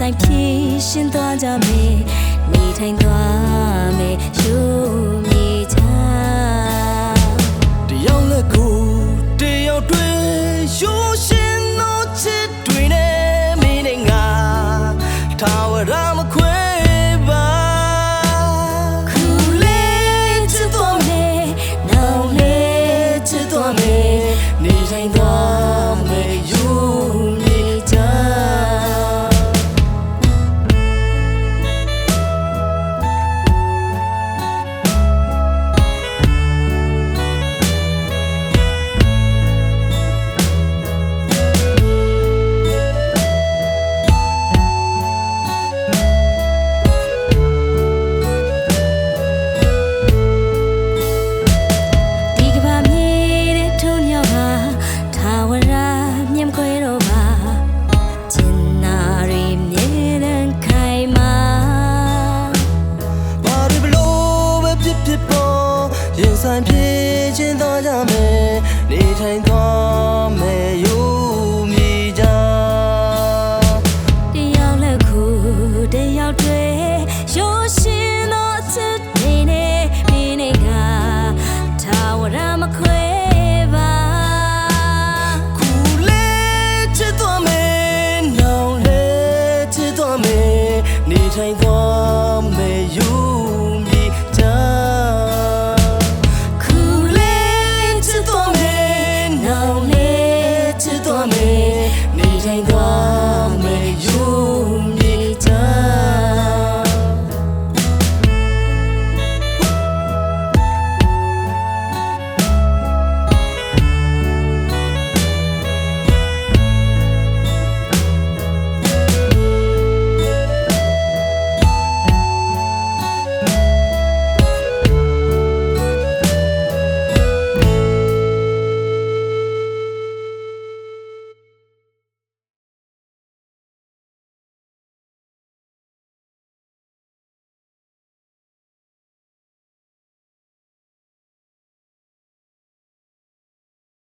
ဆိုင်ဖြည့်ရှင်သွားကြမယ်နေထိုင်သွားမယ်ယူမြေချတယောက်လက်ကိုတယောက်တွေယူရှင်တို့ချစ်တွေနဲ့မင်းနဲ့ငါထာဝရမခွဲပါခုလေးချစ်သွားမယ်နောက်လေးချစ်သွားမယ်နေထိုင်သွားမယ်ယူမြေချရင်ဆိုင်ပြေးချင်းသွားကြမယ်နေထိုင်သွားမယ်ယူမြေချတယောက်လက်ခုတယောက်တွေရုပ်ရှင်သောချစ်တွေနဲ့မင်းနဲ့ကထာဝရမခွဲပါခုလေးချစ်သွားမယ်နောင်လေးချစ်သွားမယ်နေထိုင်သွား